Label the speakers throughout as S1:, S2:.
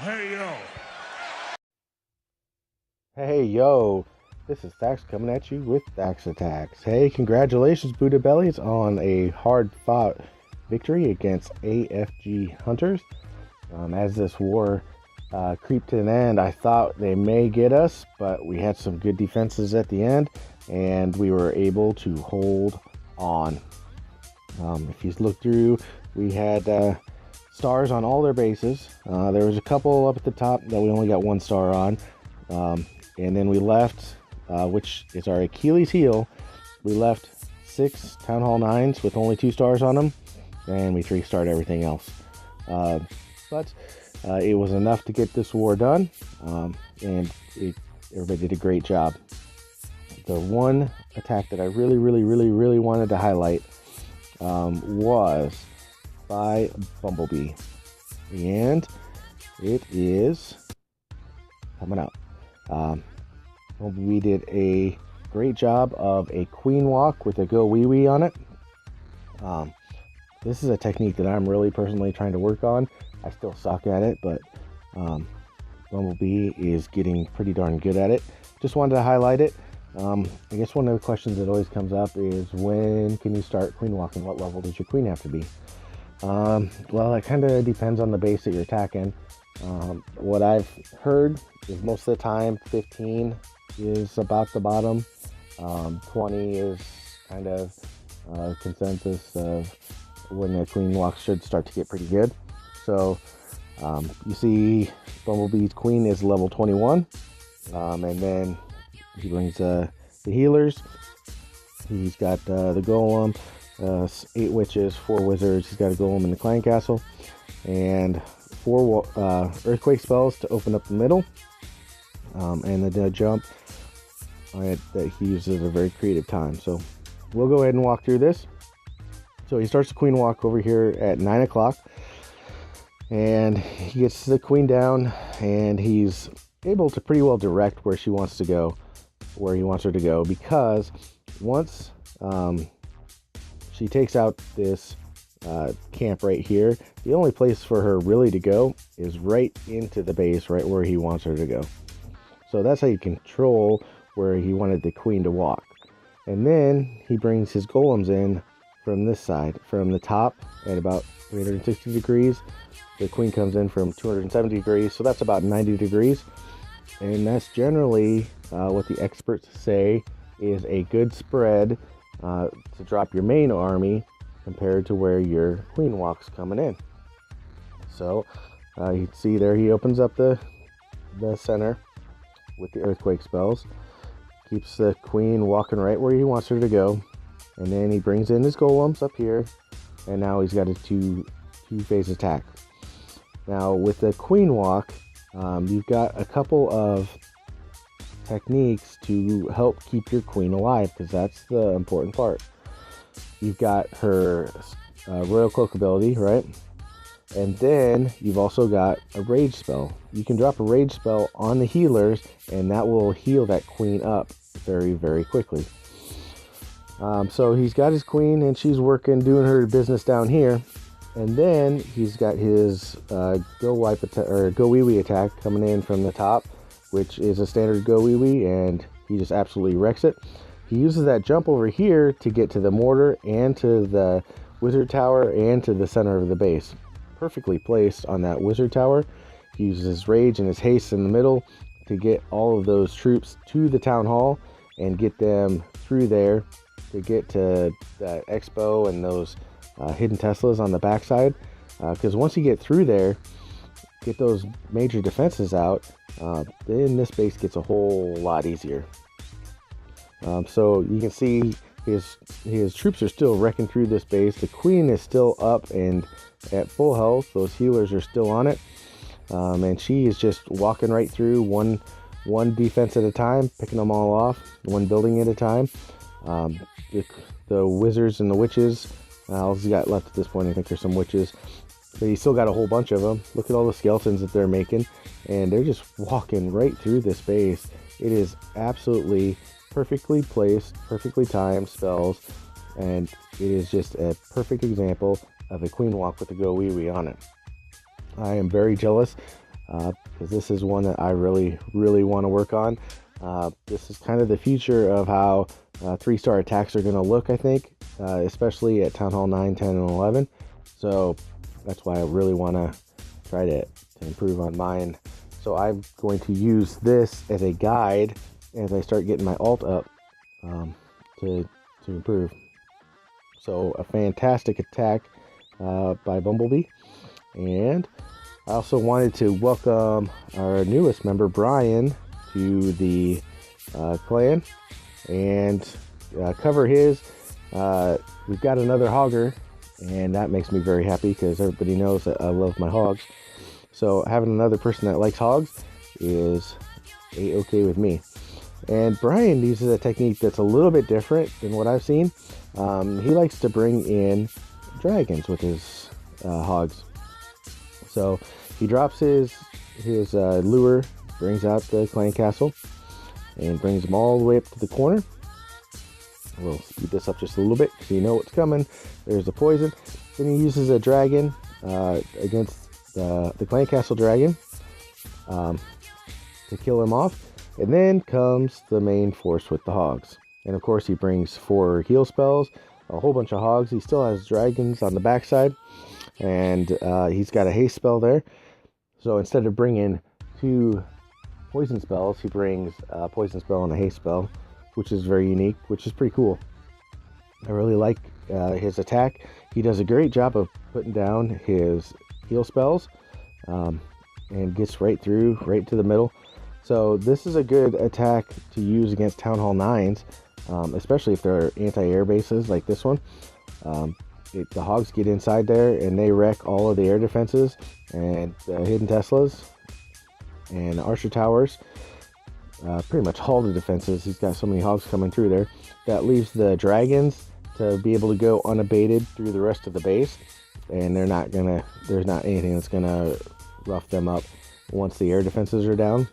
S1: Hey yo.
S2: Hey yo, this is Thax coming at you with Thax Attacks. Hey, congratulations, Buddha Bellies, on a hard fought victory against AFG Hunters. As this war creeped to an end, I thought they may get us, but we had some good defenses at the end, and we were able to hold on. If you look through, we had stars on all their bases. There was a couple up at the top that we only got one star on. And then we left, which is our Achilles heel, we left 6 Town Hall 9s with only 2 stars on them, and we 3-starred everything else. But it was enough to get this war done, and everybody did a great job. The one attack that I really wanted to highlight was by BumbleBee, and it is coming out. We did a great job of a queen walk with a go wee wee on it. This is a technique that I'm really personally trying to work on. I still suck at it, but BumbleBee is getting pretty darn good at it. Just wanted to highlight it. I guess one of the questions that always comes up is, when can you start queen walking? What level does your queen have to be? Well, it kind of depends on the base that you're attacking. What I've heard is most of the time 15 is about the bottom. 20 is kind of consensus of when the queen walk should start to get pretty good. So you see Bumblebee's queen is level 21, and then he brings the healers. He's got the golem, 8 witches, 4 wizards. He's got a golem in the clan castle, and 4 earthquake spells to open up the middle, and the jump that he uses at a very creative time. So we'll go ahead and walk through this. So he starts the queen walk over here at 9 o'clock, and he gets the queen down, and he's able to pretty well direct where she wants to go, where he wants her to go, because once she takes out this camp right here, the only place for her really to go is right into the base, right where he wants her to go. So that's how you control where he wanted the queen to walk. And then he brings his golems in from this side, from the top at about 360 degrees. The queen comes in from 270 degrees, so that's about 90 degrees. And that's generally what the experts say is a good spread to drop your main army compared to where your queen walk's coming in. So you can see there he opens up the center with the earthquake spells, keeps the queen walking right where he wants her to go, and then he brings in his golems up here, and now he's got a two-phase attack. Now with the queen walk, you've got a couple of techniques to help keep your queen alive, because that's the important part. You've got her Royal Cloak ability, right? And then you've also got a rage spell. You can drop a rage spell on the healers, and that will heal that queen up very quickly. So he's got his queen, and she's working, doing her business down here. And then he's got his go wee wee attack coming in from the top, which is a standard go wee wee, and he just absolutely wrecks it. He uses that jump over here to get to the mortar and to the wizard tower and to the center of the base. Perfectly placed on that wizard tower. He uses his rage and his haste in the middle to get all of those troops to the town hall and get them through there to get to the expo and those hidden Teslas on the backside. Because once you get through there, get those major defenses out, then this base gets a whole lot easier. So you can see his troops are still wrecking through this base. The queen is still up and at full health. Those healers are still on it, and she is just walking right through one defense at a time, picking them all off, one building at a time. The wizards and the witches, all he's got left at this point, I think, there's some witches, but he's still got a whole bunch of them. Look at all the skeletons that they're making, and they're just walking right through this base. It is absolutely perfectly placed, perfectly timed spells, and it is just a perfect example of a queen walk with a go wee wee on it. I am very jealous because this is one that I really want to work on. This is kind of the future of how 3-star attacks are going to look, I think, especially at Town Hall 9, 10, and 11. So that's why I really want to try to improve on mine. So I'm going to use this as a guide as I start getting my alt up to improve. So a fantastic attack by BumbleBee. And I also wanted to welcome our newest member, Brian, to the clan and cover his. We've got another hogger, and that makes me very happy because everybody knows that I love my hogs. So having another person that likes hogs is okay with me. And Brian uses a technique that's a little bit different than what I've seen. He likes to bring in dragons with his hogs. So he drops his lure, brings out the clan castle, and brings them all the way up to the corner. We'll speed this up just a little bit so you know what's coming. There's the poison. Then he uses a dragon against the clan castle dragon to kill him off. And then comes the main force with the hogs. And of course he brings 4 heal spells, a whole bunch of hogs. He still has dragons on the backside, and he's got a haste spell there. So instead of bringing 2 poison spells, he brings a poison spell and a haste spell, which is very unique, which is pretty cool. I really like his attack. He does a great job of putting down his heal spells and gets right through, right to the middle. So this is a good attack to use against Town Hall 9s, especially if they're anti-air bases like this one. The hogs get inside there and they wreck all of the air defenses and hidden Teslas and Archer Towers. Pretty much all the defenses. He's got so many hogs coming through there. That leaves the dragons to be able to go unabated through the rest of the base, and there's not anything that's gonna rough them up once the air defenses are down.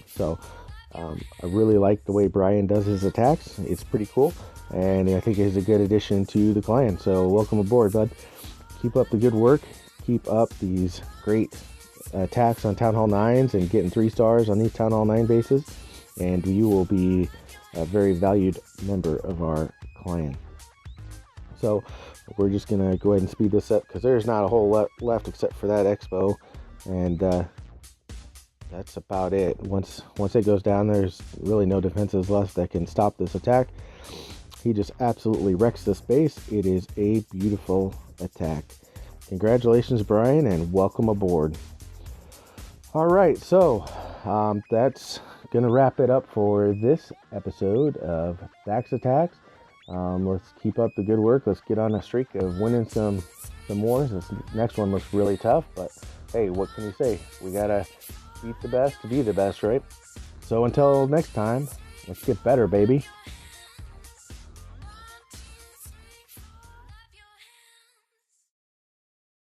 S2: So I really like the way Brian does his attacks. It's pretty cool, and I think he's a good addition to the clan. So welcome aboard, bud. Keep up the good work. Keep up these great attacks on Town Hall 9s and getting 3 stars on these Town Hall 9 bases, and you will be a very valued member of our clan. So we're just gonna go ahead and speed this up because there's not a whole lot left except for that expo, and that's about it. Once it goes down, there's really no defenses left that can stop this attack. He just absolutely wrecks this base. It is a beautiful attack. Congratulations, Brian, and welcome aboard. All right, so that's gonna wrap it up for this episode of Dax Attacks. Let's keep up the good work. Let's get on a streak of winning some wars. This next one looks really tough, but hey, what can you say? We gotta beat the best to be the best, right? So until next time, let's get better, baby.